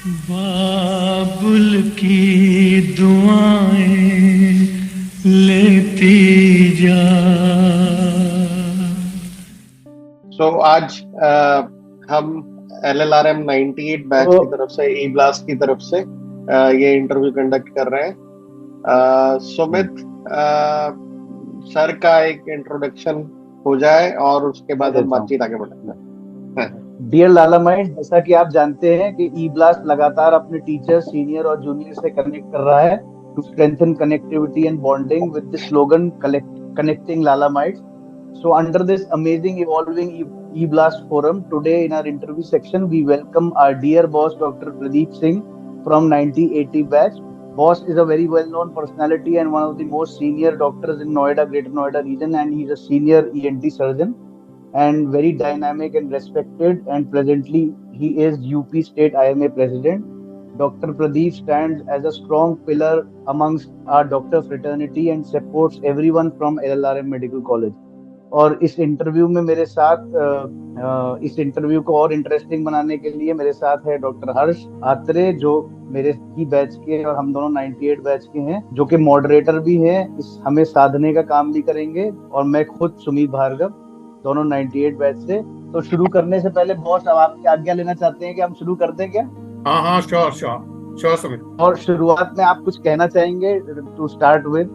बाबुल की दुआएं लेती जा। आज हम LLRM 98 बैच की तरफ से, ई ब्लास्ट की तरफ से ये इंटरव्यू कंडक्ट कर रहे हैं। सुमित, सर का एक इंट्रोडक्शन हो जाए और उसके बाद हम बातचीत आगे बढ़ेंगे। डियर लालामाइट, जैसा कि आप जानते हैं कि ई ब्लास्ट लगातार अपने टीचर, सीनियर और जूनियर से कनेक्ट कर रहा है to strengthen connectivity and bonding with the slogan connecting लालामाइट्स. So under this amazing evolving e-blast forum, today in our interview section, we welcome our dear boss, Dr. Pradeep Singh from 9080 batch. Boss is a very well-known personality and one of the most senior doctors in Noida, Greater Noida region, and he's a senior ENT surgeon and very dynamic and respected. And presently, he is UP State IMA President. Dr. Pradeep stands as a strong pillar amongst our doctor fraternity and supports everyone from LLRM Medical College. और इस interview में मेरे साथ इस interview को और interesting बनाने के लिए मेरे साथ है डॉक्टर हर्ष आत्रे, जो मेरे ही बैच के और हम दोनों 98 बैच के हैं, जो कि मॉडरेटर भी हैं, इस हमें साधने का काम भी करेंगे, और मैं खुद सुमित भार्गव, दोनों 98 बैच से. तो शुरू करने से पहले बॉस, अब आपकी आज्ञा लेना चाहते हैं कि हम शुरू कर दें क्या? हाँ, श्योर सुमित. और शुरुआत में आप कुछ कहना चाहेंगे टू स्टार्ट विद?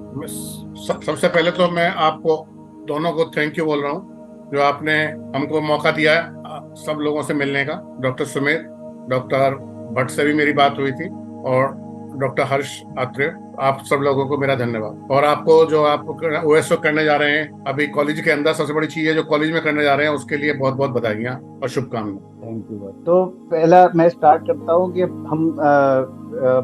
सबसे पहले तो मैं आपको दोनों को थैंक यू बोल रहा हूँ, जो आपने हमको मौका दिया है सब लोगों से मिलने का. डॉक्टर सुमित, डॉक्टर भट्ट से भी मेरी बात हुई थी, और डॉक्टर हर्ष आत्रे, आप सब लोगों को मेरा धन्यवाद. और आपको जो आप OSO करने जा रहे हैं अभी कॉलेज के अंदर, सबसे बड़ी चीज है जो कॉलेज में करने जा रहे हैं, उसके लिए बहुत बहुत बधाइयाँ और शुभकामनाएं. Thank you. तो पहला मैं स्टार्ट करता हूँ कि हम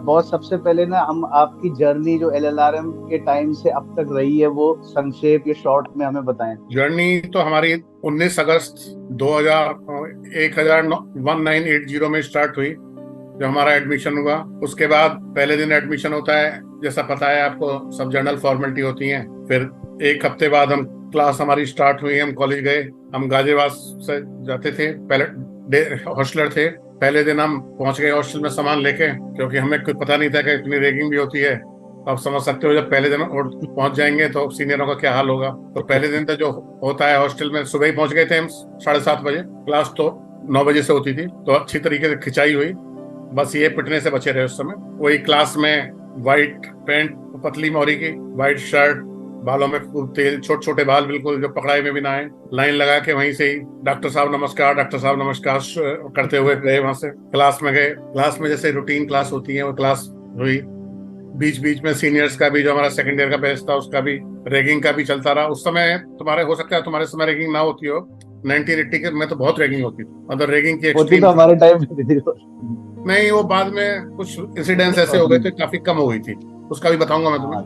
बहुत सबसे पहले ना हम आपकी जर्नी जो LLRM के टाइम से अब तक रही है वो संक्षेप या शॉर्ट में हमें बताएं. जर्नी तो हमारी 19 अगस्त 1980 में स्टार्ट हुई, जो हमारा एडमिशन हुआ. उसके बाद पहले दिन एडमिशन होता है, जैसा पता है आपको, सब जनरल फॉर्मेलिटी होती हैं. फिर एक हफ्ते बाद हम क्लास हमारी स्टार्ट हुई, हम कॉलेज गए. हम गाजियाबाद से जाते थे, पहले हॉस्टलर थे. पहले दिन हम पहुंच गए हॉस्टल में सामान लेके, क्योंकि हमें कुछ पता नहीं था कि इतनी रैगिंग भी होती है. आप समझ सकते हो जब पहले दिन पहुंच जाएंगे तो सीनियरों का क्या हाल होगा. तो पहले दिन तो जो होता है हॉस्टल में, सुबह ही पहुंच गए थे हम 7:30 बजे. क्लास तो 9 बजे से होती थी, तो अच्छी तरीके से खिंचाई हुई. बस ये पिटने से बचे रहे उस समय. वही क्लास में व्हाइट पैंट, पतली मोरी की व्हाइट शर्ट, बालों में खूब तेल, छोटे छोटे बाल, बिल्कुल जो पकड़ाई में भी ना आए. लाइन लगा के वहीं से ही डॉक्टर साहब नमस्कार, डॉक्टर साहब नमस्कार करते हुए गए. वहां से क्लास में गए. क्लास में जैसे रूटीन क्लास होती है वो क्लास हुई. बीच बीच में सीनियर्स का भी, जो हमारा सेकंड ईयर का बैच था, उसका भी रैगिंग का भी चलता रहा. उस समय तुम्हारे, हो सकता है तुम्हारे समय रैगिंग ना होती हो, 1980 के में तो बहुत रैगिंग होती थी. मतलब रैगिंग की होती तो हमारे टाइम में नहीं, वो बाद में कुछ इंसिडेंट्स ऐसे हो गए थे, काफी कम हो गई थी, उसका भी बताऊंगा मैं तुम्हें.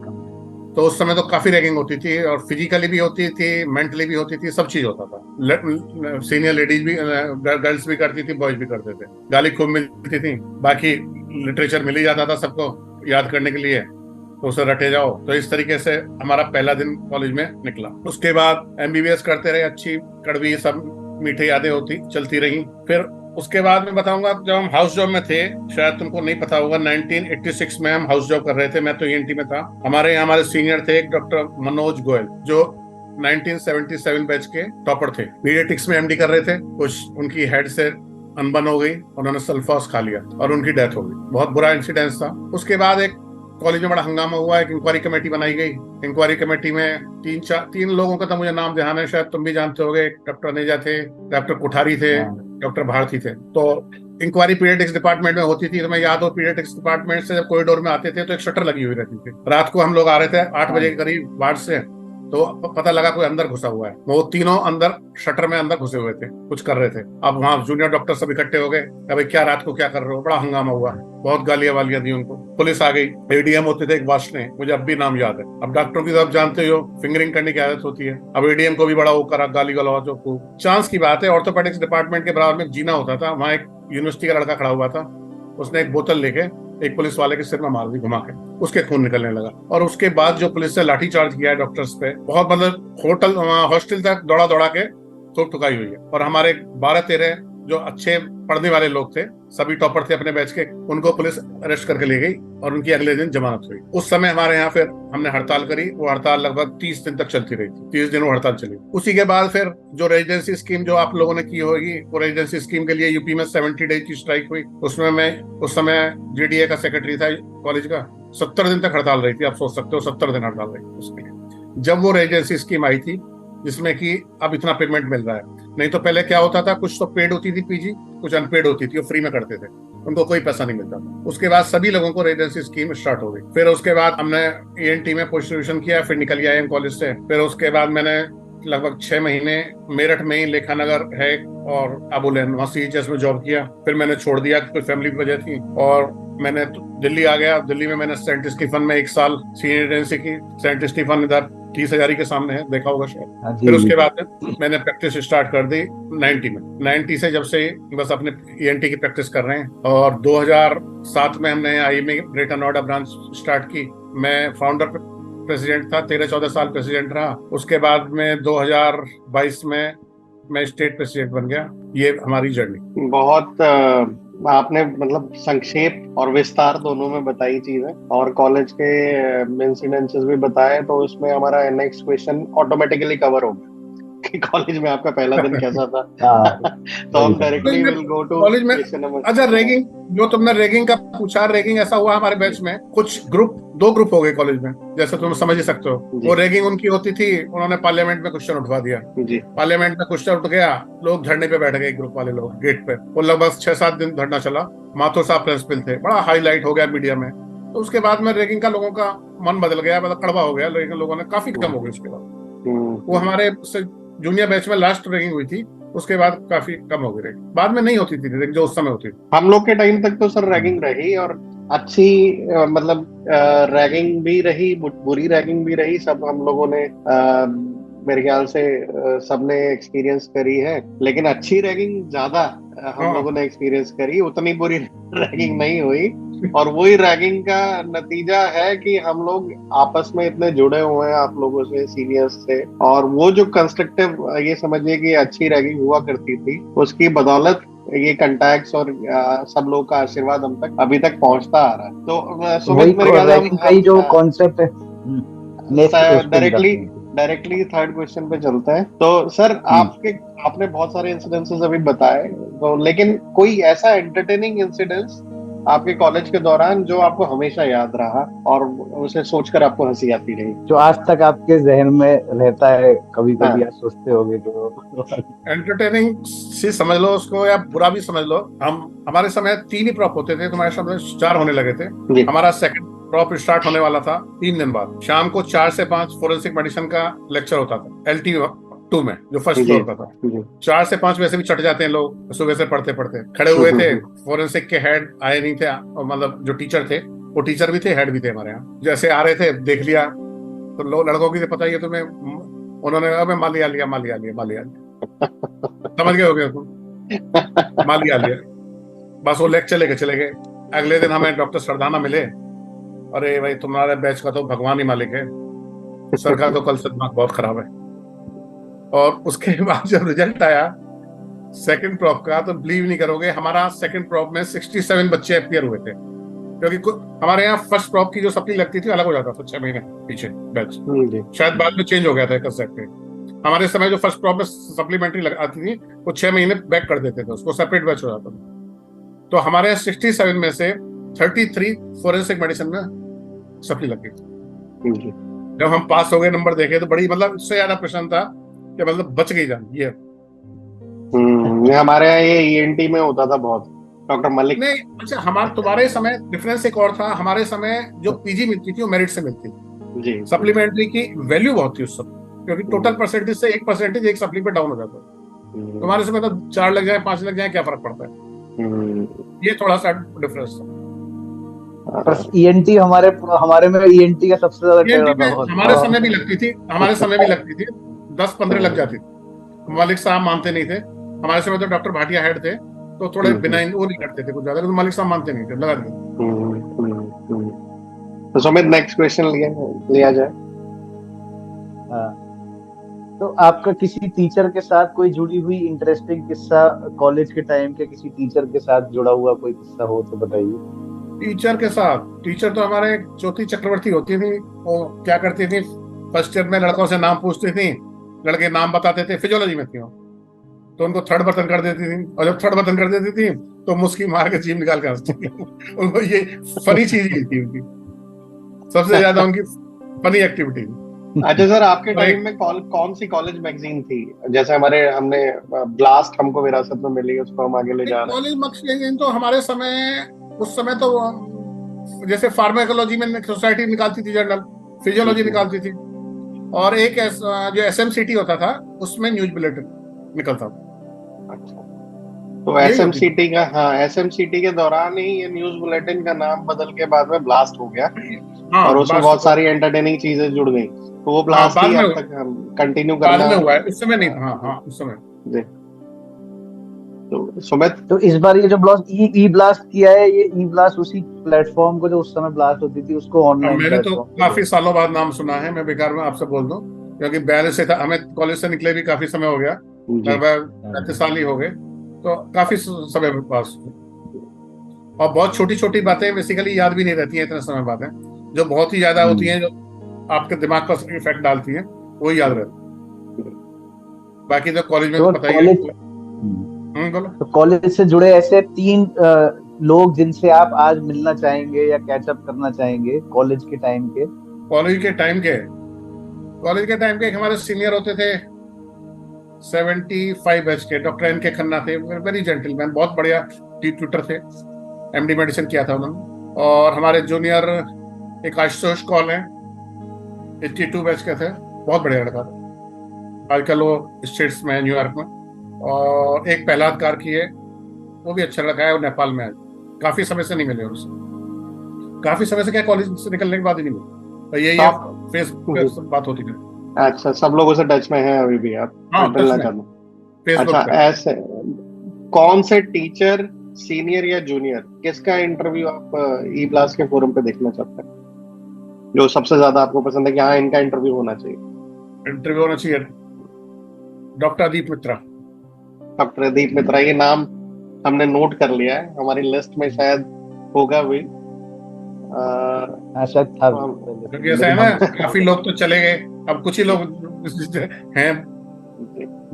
तो उस समय तो काफी रैगिंग होती थी, और फिजिकली भी होती थी, मेंटली भी होती थी, सब चीज होता था. सीनियर लेडीज भी, गर्ल्स भी करती थी, बॉयज भी करते थे. गाली खूब मिलती थी. बाकी लिटरेचर मिल ही जाता था सबको याद करने के लिए, तो उसे रटे जाओ. तो इस तरीके से हमारा पहला दिन कॉलेज में निकला. उसके बाद MBBS करते रहे. अच्छी कड़वी सब मीठी यादें होती चलती रही. फिर उसके बाद में बताऊंगा, जब हम हाउस जॉब में थे, शायद तुमको नहीं पता होगा, 1986 में हम हाउस जॉब कर रहे थे. मैं तो ENT में था. हमारे यहाँ हमारे सीनियर थे एक डॉक्टर मनोज गोयल, जो 1977 बैच के टॉपर थे. पीडियाट्रिक्स में MD कर रहे थे. कुछ उनकी हेड से अनबन हो गई, उन्होंने सल्फास खा लिया और उनकी डेथ हो गई. बहुत बुरा इंसिडेंस था. उसके बाद एक कॉलेज में बड़ा हंगामा हुआ. एक इंक्वायरी कमेटी बनाई गई. इंक्वायरी कमेटी में तीन लोगों का तो मुझे नाम ध्यान है, शायद तुम भी जानते होगे. डॉक्टर नेजा थे, डॉक्टर कुठारी थे, डॉक्टर भारती थे. तो इंक्वायरी पीडियाट्रिक्स डिपार्टमेंट में होती थी. तो मैं याद हो, पीडियाट्रिक्स डिपार्टमेंट से जब कॉरिडोर में आते थे तो एक शटर लगी हुई रहती थी. रात को हम लोग आ रहे थे 8 बजे के करीब वार्ड से, तो पता लगा कोई अंदर घुसा हुआ है. वो तीनों अंदर शटर में अंदर घुसे हुए थे, कुछ कर रहे थे. अब वहाँ जूनियर डॉक्टर सब इकट्ठे हो गए. अभी क्या रात को क्या कर रहे हो. बड़ा हंगामा हुआ, बहुत गालियां वालियां दी उनको. पुलिस आ गई. ADM होते थे एक वार्षणे, मुझे अब भी नाम याद है. अब डॉक्टरों की तो आप जानते हो, फिंगरिंग करने की आदत होती है. अब ADM को भी बड़ा वो करा, गाली गलौज को. चांस की बात है, ऑर्थोपेडिक्स डिपार्टमेंट के बराबर में जीना होता था. वहाँ एक यूनिवर्सिटी का लड़का खड़ा हुआ था. उसने एक बोतल लेके एक पुलिस वाले के सिर में मार दी घुमा के. उसके खून निकलने लगा. और उसके बाद जो पुलिस से लाठीचार्ज किया है डॉक्टर्स पे, बहुत, मतलब हॉस्टल तक दौड़ा दौड़ा के ठुकाई हुई है. और हमारे 12-13 जो अच्छे पढ़ने वाले लोग थे, सभी टॉपर थे अपने बैच के, उनको पुलिस अरेस्ट करके ले गई और उनकी अगले दिन जमानत हुई। उस समय हमारे यहाँ फिर हमने हड़ताल करी। वो हड़ताल लगभग 30 दिन तक चलती रही थी। 30 दिन वो हड़ताल चली। उसी के बाद फिर जो रेजिडेंसी स्कीम जो आप लोगों ने की होगी, वो रेजिडेंसी स्कीम के लिए यूपी में 70 डेज की स्ट्राइक हुई। उसमें मैं उस समय JDA का सेक्रेटरी था कॉलेज का। 70 दिन तक हड़ताल रही थी। आप सोच सकते हो 70 दिन हड़ताल रही थी उसके लिए। जब वो रेजिडेंसी स्कीम आई थी जिसमें कि अब इतना पेमेंट मिल रहा है, नहीं तो पहले क्या होता था, कुछ तो पेड होती थी पीजी, कुछ अनपेड होती थी, वो फ्री में करते थे, उनको कोई पैसा नहीं मिलता था। उसके बाद सभी लोगों को रेजिडेंसी स्कीम स्टार्ट हो गई। फिर उसके बाद हमने ENT में पोस्ट ग्रेजुएशन किया, फिर निकल गया IIM कॉलेज से। फिर उसके बाद मैंने लगभग 6 महीने मेरठ में ही लेखानगर है और अबुलेन, वहां CHS में जॉब किया। फिर मैंने छोड़ दिया, कोई फैमिली की वजह थी, और मैंने दिल्ली आ गया। दिल्ली में मैंने सेंट स्टीफन में 1 साल सीनियर रेजिडेंसी की। सेंट स्टीफन इधर 30 हजारी के सामने है, देखा होगा शायद। फिर उसके बाद मैंने प्रैक्टिस स्टार्ट कर दी 90 में। 90 से जब से बस अपने ENT की प्रैक्टिस कर रहे हैं। और 2007 में हमने आई में ग्रेटर नोएडा ब्रांच स्टार्ट की। मैं फाउंडर प्रेसिडेंट था, 13-14 साल प्रेसिडेंट रहा। उसके बाद में 2022 में मैं स्टेट प्रेसिडेंट बन गया। ये हमारी जर्नी। बहुत आपने मतलब संक्षेप और विस्तार दोनों में बताई चीजें, और कॉलेज के इंसिडेंसेस भी बताए, तो उसमें हमारा नेक्स्ट क्वेश्चन ऑटोमेटिकली कवर हो गया कि कॉलेज में आपका पहला दिन कैसा था। तो हम directly will go to college में। अच्छा, रैगिंग, जो तुमने रैगिंग का पूछा, रैगिंग ऐसा हुआ हमारे बैच में, कुछ ग्रुप, 2 ग्रुप हो गए कॉलेज में, जैसे तुम समझ ही सकते हो। वो रैगिंग उनकी होती थी, उन्होंने पार्लियामेंट में क्वेश्चन उठवा दिया। पार्लियामेंट में क्वेश्चन उठ गया, लोग धरने पे बैठ गए, ग्रुप वाले लोग गेट पे। वो लगभग 6-7 दिन धरना चला। माथुर साहब प्रिंसिपल थे, बड़ा हाईलाइट हो गया मीडिया में। तो उसके बाद में रैगिंग का लोगों का मन बदल गया, मतलब कड़वा हो गया, लेकिन लोगों ने काफी कम हो गई उसके बाद। वो हमारे जूनियर बैच में लास्ट रैगिंग हुई थी, उसके बाद काफी कम हो गई। बाद में नहीं होती थी जो उस समय होती थी। हम लोग के टाइम तक तो सर रैगिंग रही, और अच्छी मतलब रैगिंग भी रही, बुरी रैगिंग भी रही। सब हम लोगों ने मेरे ख्याल से सबने एक्सपीरियंस करी है, लेकिन अच्छी रैगिंग ज्यादा हम लोगों ने एक्सपीरियंस करी, उतनी बुरी रैगिंग नहीं हुई। और वही रैगिंग का नतीजा है कि हम लोग आपस में इतने जुड़े हुए हैं आप लोगों से, सीनियर्स से, और वो जो कंस्ट्रक्टिव, ये समझिए कि अच्छी रैगिंग हुआ करती थी, उसकी बदौलत ये कंटैक्ट्स और सब लोगों का आशीर्वाद हम तक अभी तक पहुंचता आ रहा है। तो सुमित, मेरे ख्याल से जो कॉन्सेप्ट है डायरेक्टली थर्ड क्वेश्चन पे चलते हैं। तो सर आपने बहुत सारे इंसिडेंसेस अभी बताए, तो लेकिन कोई ऐसा एंटरटेनिंग इंसिडेंस आपके कॉलेज के दौरान जो आपको हमेशा याद रहा और उसे सोचकर आपको हंसी आती रही, जो आज तक आपके जहन में रहता है, कभी कभी आप सोचते होगे जो एंटरटेनिंग से समझ लो उसको, या बुरा भी समझ लो। हमारे समय 3 ही प्रॉप होते थे, तुम्हारे समय 4 होने लगे थे। हमारा सेकंड प्रॉप स्टार्ट होने वाला था 3 दिन बाद। शाम को 4 से 5 फोरेंसिक मेडिसिन का लेक्चर होता था LT2 में, जो फर्स्ट फ्लोर का था। 4 से 5 वैसे भी चढ़ जाते हैं लोग, सुबह से पढ़ते पढ़ते खड़े हुए थे। फोरेंसिक के हेड आए नहीं थे, मतलब जो टीचर थे, वो टीचर भी थे, हेड भी थे हमारे यहाँ। जैसे आ रहे थे, देख लिया तो लोग, लड़कों की पता ही है तुम्हें, उन्होंने कहा मैं मालिया लिया समझ गए हो गए तुम, मालिया लिया, बस वो लेक्चर लेके चले गए। अगले दिन हमें डॉक्टर सरदाना मिले, अरे भाई तुम्हारे बैच का तो भगवान ही मालिक है, सर का तो कल से दिमाग बहुत खराब है। और उसके बाद जब रिजल्ट आया सेकंड प्रॉप का, तो बिलीव नहीं करोगे, हमारा सेकंड प्रॉप में 67 बच्चे अपीयर हुए थे। क्योंकि हमारे यहाँ फर्स्ट प्रॉप की जो सप्ली लगती थी अलग हो जाता था 6 महीने पीछे बैच, शायद बाद में चेंज हो गया था कंसेप्ट। हमारे समय जो फर्स्ट प्रॉप में सप्लीमेंट्री आती थी, वो 6 महीने बैक कर देते थे, उसको सेपरेट बैच हो जाता था। तो हमारे 67 में से 33 फोरेंसिक मेडिसिन में सप्ली लग गई। जब हम पास हो गए, नंबर देखे, तो बड़ी, मतलब इससे ज्यादा प्रश्न था कि मतलब बच गई जान ये। हमारे यहाँ ये ENT में होता था बहुत, डॉक्टर मलिक। नहीं, अच्छा, हमारे तुम्हारे समय डिफरेंस एक और था। हमारे समय जो पीजी मिलती थी वो मेरिट से मिलती थी जी। सप्लीमेंट्री की वैल्यू बहुत थी उस समय, क्योंकि टोटल परसेंटेज से 1% एक सप्ली पे डाउन हो जाता है। तुम्हारे समय तो 4 लग जाए, 5 लग जाए, क्या फर्क पड़ता है। ये थोड़ा सा डिफरेंस था। बस ENT हमारे में ENT का सबसे ज्यादा हमारे समय भी लगती थी 10-15 लग जाती थी। मलिक साहब मानते नहीं थे। हमारे समय तो डॉक्टर भाटिया हेड थे, तो थोड़े बिनाइन वो नहीं करते थे कुछ ज्यादा, तो मलिक साहब मानते नहीं थे, लगा दिया। तो सुमित, नेक्स्ट क्वेश्चन लिया जाए। तो आपका किसी टीचर के साथ कोई जुड़ी हुई इंटरेस्टिंग किस्सा, कॉलेज के टाइम के किसी टीचर के साथ जुड़ा हुआ कोई किस्सा हो तो बताइए। टीचर के साथ, टीचर तो हमारे ज्योति चक्रवर्ती होती थी। वो क्या करती थी, फर्स्ट ईयर में लड़कों से नाम पूछती थी, लड़के नाम बताते थे, फिजियोलॉजी में थी वो, तो उनको थर्ड बटन कर देती थी, और जब थर्ड बटन कर देती थी तो मुस्की मार के जीभ निकाल के हंसती थी। उनको ये फनी चीज ही थी उनकी, सबसे ज्यादा उनकी फनी एक्टिविटी। अच्छा सर, आपके टाइम में कौन सी कॉलेज मैगजीन थी? जैसे हमने ब्लास्ट हमको विरासत में मिली, उसको हम आगे ले जा रहे हैं। कॉलेज मैगजीन तो हमारे समय, उस समय तो जैसे फार्माकोलॉजी में सोसाइटी निकालती थी जर्नल, फिजियोलॉजी निकालती थी, और एक जो एसएमसीटी होता था उसमें न्यूज बुलेटिन निकलता था। अच्छा, तो एसएमसीटी का, हाँ, एसएमसीटी के दौरान ही ये न्यूज बुलेटिन का नाम बदल के बाद में ब्लास्ट हो गया। हाँ, और उसमें बहुत सारी एंटरटेनिंग चीजें जुड़ गई, तो वो ब्लास्ट ही अब तक हम कंटिन्यू बाद करना में हुआ है, उस समय नहीं था। हाँ हाँ, उस समय जी। तो सुमित, तो इस बार ये जो ब्लास्ट ई ब्लास्ट किया है, ये ई ब्लास्ट उसी प्लेटफॉर्म को जो उस समय ब्लास्ट होती थी उसको ऑनलाइन मैंने तो प्लेटफॉर्म काफी सालों बाद नाम सुना है, मैं बेकार में आपसे बोल दूं, क्योंकि 42 से था, हमें कॉलेज से निकले भी काफी समय हो गया, लगभग 35 साल ही हो गए, तो काफी समय पास। और बहुत छोटी छोटी बातें बेसिकली याद भी नहीं रहती हैं इतने समय बाद हैं, जो बहुत ही ज्यादा होती हैं, जो आपके दिमाग पर इफेक्ट डालती हैं, वही याद रहती है। बाकी तो कॉलेज में तो पता ही है। बोलो। तो कॉलेज से जुड़े ऐसे 3 लोग जिनसे आप आज मिलना चाहेंगे या कैचअप करना चाहेंगे कॉलेज के टाइम के। कॉलेज के टाइम के एक हमारे सीनियर होते थे 75 बैच के, डॉक्टर एन के खन्ना थे, वेरी जेंटलमैन, बहुत बढ़िया ट्यूटर थे, एमडी मेडिसिन किया था उन्होंने। और हमारे जूनियर एक आशुतोष कौल है, 82 बैच के थे, बहुत बढ़िया लड़का था, आजकल वो स्टेट्स में है, न्यूयॉर्क में। और एक प्रहलाद कार्की है, वो भी अच्छा लड़का है, वो नेपाल में है, काफी समय से नहीं मिले उससे, काफी समय से, क्या कॉलेज से निकलने के बाद ही नहीं मिले, तो यही फेसबुक पे बात होती है। अच्छा, सब लोगों से टच में है अभी भी आप? हाँ, मिलना चाहते हैं? अच्छा, पे। ऐसे कौन से टीचर, सीनियर या जूनियर, किसका इंटरव्यू आप ई ब्लास्ट के फोरम पे देखना चाहते हैं, जो सबसे ज्यादा आपको पसंद है कि हाँ इनका इंटरव्यू होना चाहिए? इंटरव्यू होना चाहिए डॉक्टर अदीप मित्रा। डॉक्टर अदीप मित्रा, ये नाम हमने नोट कर लिया है, हमारी लिस्ट में शायद होगा भी। शायद था, क्योंकि ऐसा है ना, काफी लोग तो चले गए, अब कुछ ही लोग हैं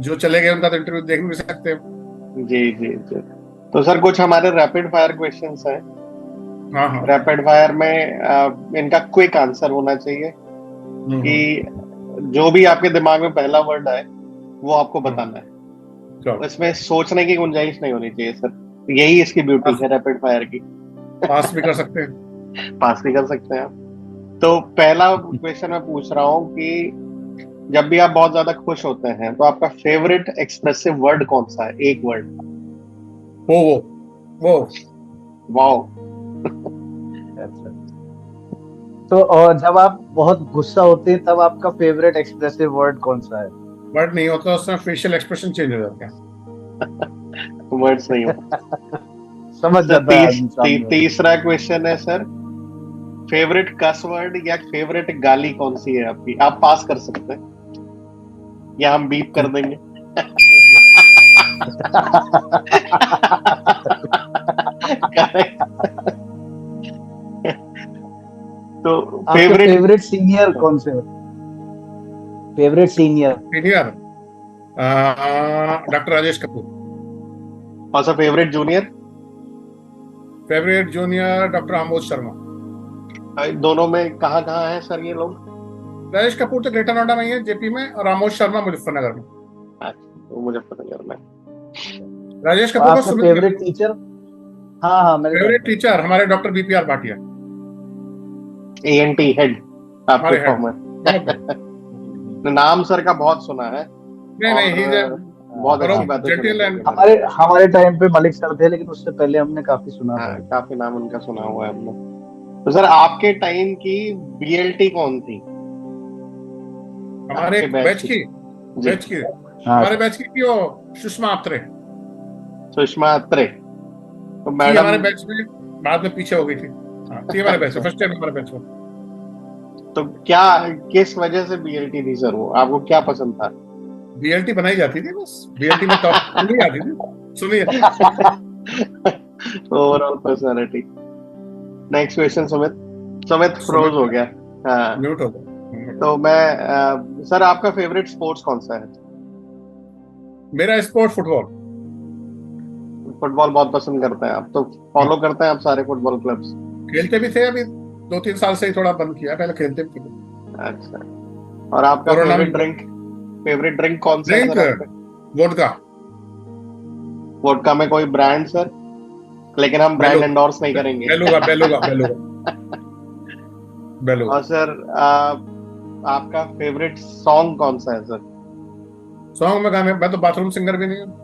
जो चले गए, उनका तो इंटरव्यू देख नहीं सकते। जी जी जी। तो सर, कुछ हमारे रैपिड फायर क्वेश्चंस हैं। हाँ हाँ। रैपिड फायर में इनका क्विक आंसर होना चाहिए कि जो भी आपके दिमाग में पहला वर्ड आए वो आपको बताना है, इसमें सोचने की गुंजाइश नहीं होनी चाहिए सर, यही इसकी ब्यूटी है रैपिड फायर की। पास भी कर सकते हैं, पास भी कर सकते हैं आप। तो पहला क्वेश्चन मैं पूछ रहा हूँ कि जब भी आप बहुत ज्यादा खुश होते हैं तो आपका फेवरेट एक्सप्रेसिव वर्ड कौन सा है? एक वर्ड। वो वाओ। तो और जब आप बहुत गुस्सा होते हैं तब आपका फेवरेट एक्सप्रेसिव वर्ड कौन सा है? वर्ड नहीं होता, उसमें फेशियल एक्सप्रेशन चेंज हो जाता है। वर्ड्स नहीं होता। समझ जाता है। तीसरा क्वेश्चन है सर, फेवरेट कस वर्ड या फेवरेट गाली कौन सी है आपकी? आप पास कर सकते हैं या हम बीप कर देंगे? तो फेवरेट सीनियर कौन से? Favourite senior doctor Rajesh Kapoor. और sir favourite junior? Favourite junior doctor Amod Sharma. दोनों में कहाँ कहाँ है सर ये लोग? राजेश कपूर तो ग्रेटर नोएडा में ही है, जेपी में, और आमोद शर्मा मुजफ्फरनगर में। अच्छा, मुजफ्फरनगर में। राजेश कपूर का फेवरेट टीचर? हाँ, मेरे फेवरेट टीचर हमारे doctor BPR Bhatia, ANT head, आपके फॉर्मर। नाम सर का बहुत सुना है। नहीं, बहुत अच्छी बात है। हमारे टाइम पे मलिक सर थे, लेकिन उससे पहले हमने काफी सुना था। काफी नाम उनका सुना हुआ है हमने। तो सर, आपके टाइम की बीएलटी कौन थी? हमारे बैच की हमारे बैच की वो सुषमा अत्रे। तो मैडम हमारे बैच में बाद में पीछे हो गई थी। हमारे बैच फर्स्ट टाइम हमारे बैच में। तो क्या, किस वजह से बीएलटी थी सर वो? आपको क्या पसंद था? बीएलटी बनाई जाती थी, बस बीएलटी में टॉप नहीं आती थी। सुनिए, overall personality. Next question Sumit. Sumit froze हो गया। हाँ, म्यूट हो गया। तो मैं सर आपका फेवरेट स्पोर्ट्स कौन सा है? मेरा स्पोर्ट फुटबॉल। फुटबॉल बहुत पसंद करते हैं आप, तो फॉलो करते हैं आप सारे फुटबॉल क्लब्स? खेलते भी थे, अभी 2-3 साल से ही थोड़ा बंद किया, पहले खेलते भी थे। अच्छा, और आपका कोरोना फेवरेट में ड्रिंक कौन सा है ड्रिंक सर आपका? वोडका। वोडका में कोई ब्रांड सर? लेकिन हम ब्रांड एंडोर्स नहीं करेंगे। Beluga beluga beluga beluga. और सर आपका फेवरेट सॉन्ग कौन सा है सर? सॉन्ग में गाने, मैं तो बाथरूम सिंगर भी नहीं हूँ।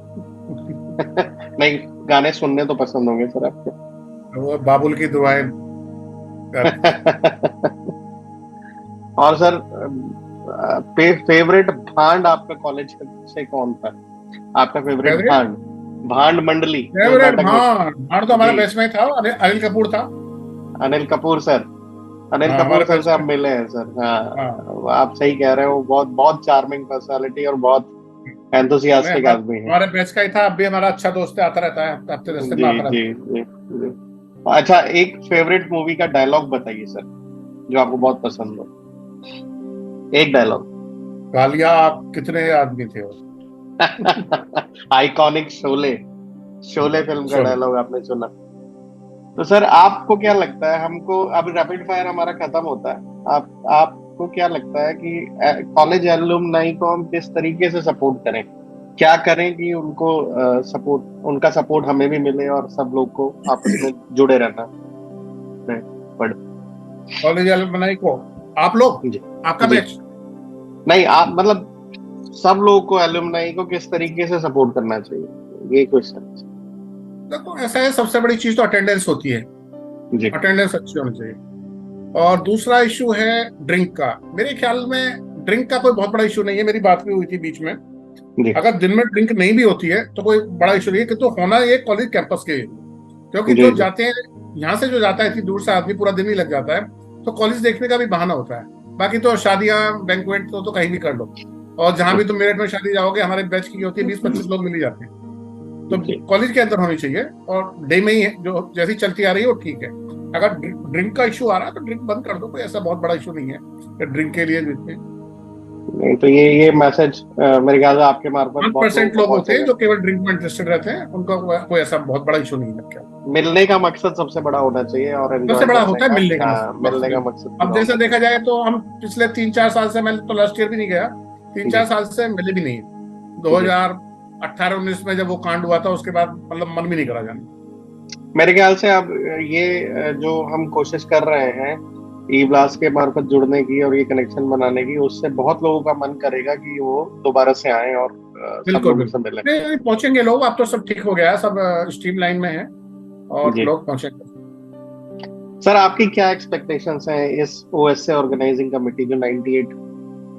नहीं, गाने सुनने तो पसंद होंगे सर आपको। वो बाबुल की दुआएं। और सर फेवरेट भांड आपका कॉलेज से कौन था? आपका फेवरेट भांड, भांड मंडली जो फेवरेट नाटक में? भांड तो हमारे जी, बैच में ही था, अनिल कपूर था। अनिल कपूर सर। अनिल हाँ, कपूर हमारे सर बैच से आप में। मिले हैं सर? हाँ, हाँ, आप सही कह रहे हो, बहुत बहुत चार्मिंग पर्सनालिटी और बहुत एंथुसियास्टिक आदमी है। हमारे बैच का ही था, अब भी हमारा अच्छा दोस्त है, आता रहता है, हफ्ते 10 दिन में जी आता जी रहता है। जी जी। अच्छा, एक फेवरेट मूवी का डायलॉग बताइए सर, जो आपको बहुत पसंद हो। एक डायलॉग। कालिया कितने आदमी थे वो। आइकॉनिक शोले। शोले फिल्म का चलो, डायलॉग आपने सुना? तो सर आपको क्या लगता है, हमको अब रैपिड फायर हमारा खत्म होता है, आपको क्या लगता है कि कॉलेज एलुमनाई को हम किस तरीके से सपोर्ट करें? क्या करें कि उनको उनका सपोर्ट हमें भी मिले और सब लोग को आपस में जुड़े रहना है? बट कॉलेज एलुमनाई को आप लोग, जी आपका जी, बैच। नहीं आप मतलब सब लोगों को एलुमनाई को किस तरीके से सपोर्ट करना चाहिए, ये क्वेश्चन। देखो ऐसा है, सबसे बड़ी चीज तो अटेंडेंस होती है, जी अटेंडेंस अच्छी होनी चाहिए। और दूसरा इशू है ड्रिंक का। मेरे ख्याल में ड्रिंक का कोई बहुत बड़ा इशू नहीं है, मेरी बात भी हुई थी बीच में। जी अगर दिन में ड्रिंक नहीं भी होती है तो कोई बड़ा इशू नहीं है, कि तो होना ये कॉलेज कैंपस के, क्योंकि जी जो जी जाते हैं, यहाँ से जो जाता है इतनी दूर से आदमी, पूरा दिन ही लग जाता है, तो कॉलेज देखने का भी बहाना होता है। बाकी तो शादियां बैंक्वेट तो कहीं भी कर लो, और जहां भी तुम मेरठ में शादी जाओगे, हमारे बैच की होती है, 20-25 लोग मिल ही जाते हैं। तो जी। कॉलेज के अंदर होनी चाहिए, और डे में ही है, जो जैसी चलती आ रही है वो ठीक है। अगर ड्रिंक का इशू आ रहा है तो ड्रिंक बंद कर दो, कोई ऐसा बहुत बड़ा इशू नहीं है ड्रिंक के लिए। नहीं तो ये मैसेज मेरे ख्याल से आपके मार्फत बहुत लोगों 1% को लोग होते हैं पहुंचेगा। जो केवल ड्रिंक में इंटरेस्टेड रहते हैं, उनका कोई ऐसा बहुत बड़ा इशू नहीं है क्या। मिलने का मकसद सबसे बड़ा होना चाहिए और सबसे एंजॉय बड़ा करने होता है का। मिलने का हाँ, मिलने का मकसद। मकसद अब पूरा जैसे होना देखा चाहिए। जाए तो हम पिछले 3-4 साल से, मैं तो लास्ट ईयर भी नहीं गया, तीन जी चार साल से मिले भी नहीं। जी। 2018-19 में जब वो कांड हुआ था, उसके बाद मतलब मन भी नहीं करा जाने। मेरे ख्याल से अब ये जो हम कोशिश कर रहे हैं ई ब्लास्ट के मार्फत जुड़ने की और ये कनेक्शन बनाने की, उससे बहुत लोगों का मन करेगा कि वो दोबारा से आए और सब बिल्कुल लोगों से बिल्कुल, मिले। नहीं पहुंचेंगे लोग, अब तो सब ठीक हो गया है, सब स्ट्रीम लाइन में है, और जी लोग पहुंचेंगे। सर, आपकी क्या एक्सपेक्टेशंस हैं इस ओएसए ऑर्गेनाइजिंग कमेटी जो 98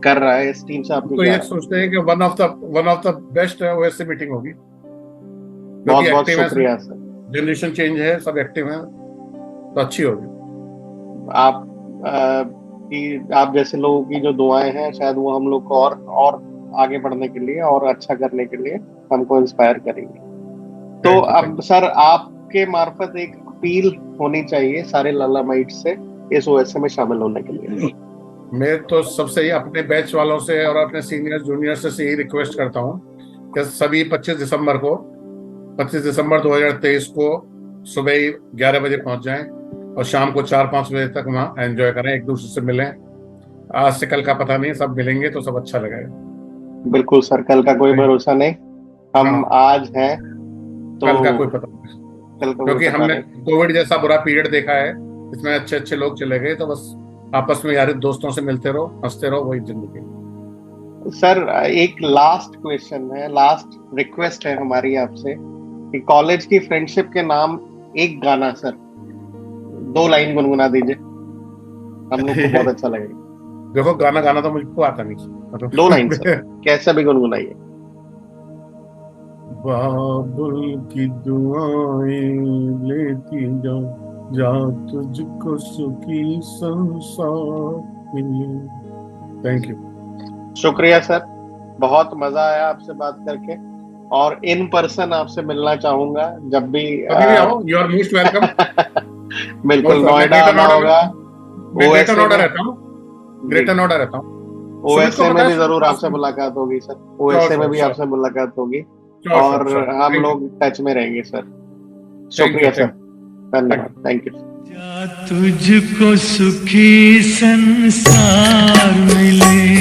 कर रहा है, इस टीम से आपकी तो क्या? ये सोचते हैं कि वन ऑफ द बेस्ट वैसे मीटिंग होगी, बहुत क्योंकि बहुत एक्टिव है, शुक्रिया सर। जनरेशन चेंज है, सब एक्टिव है, तो अच्छी होगी। आप आप जैसे लोगों की जो दुआएं हैं, शायद वो हम लोग को और आगे बढ़ने के लिए और अच्छा करने के लिए हमको इंस्पायर करेंगे। तो थैंक यू, थैंक अब सर आपके मार्फत एक अपील होनी चाहिए सारे लालामाइट से इस ओएसए में शामिल होने के लिए। यू। मैं तो सबसे ही अपने बैच वालों से और अपने सीनियर जूनियर से यही रिक्वेस्ट करता हूँ कि सभी 25 दिसंबर 2023 को सुबह ही 11 बजे पहुंच जाएं, और शाम को 4-5 बजे तक वहाँ एंजॉय करें, एक दूसरे से मिलें। आज से कल का पता नहीं, सब मिलेंगे तो सब अच्छा लगेगा। बिल्कुल सर, कल का कोई भरोसा नहीं, हम हाँ, आज हैं तो कल का कोई पता नहीं, कल का कोई क्योंकि पता हमने नहीं। कोविड जैसा बुरा पीरियड देखा है, इसमें अच्छे अच्छे लोग चले गए, तो बस आपस में यार दोस्तों से मिलते रहो, हंसते रहो, वही जिंदगी। सर एक लास्ट क्वेश्चन है, लास्ट रिक्वेस्ट है हमारी आपसे कि कॉलेज की फ्रेंडशिप के नाम एक गाना सर 2 लाइन गुनगुना दीजिए, हम लोग को बहुत अच्छा लगेगा। देखो गाना गाना तो मुझको आता नहीं, 2 लाइन सर, कैसे भी गुनगुनाइए। बाबुल की दुआएं लेती जाओ, जा तुझको सुखी संसार मिले। Thank you. शुक्रिया सर। बहुत मजा आया आपसे बात करके, और इन पर्सन आपसे मिलना चाहूंगा जब भी कभी भी आओ, यू आर मोस्ट वेलकम। बिल्कुल, नोएडा आना होगा। ग्रेटर नोएडा रहता हूँ, ग्रेटर नोएडा रहता हूँ। ओएसए में भी जरूर आपसे मुलाकात होगी सर, ओएसए में भी आपसे मुलाकात होगी, और हम लोग टच में रहेंगे सर। शुक्रिया सर, धन्यवाद, थैंक यू। तुझको सुखी संसार मिले।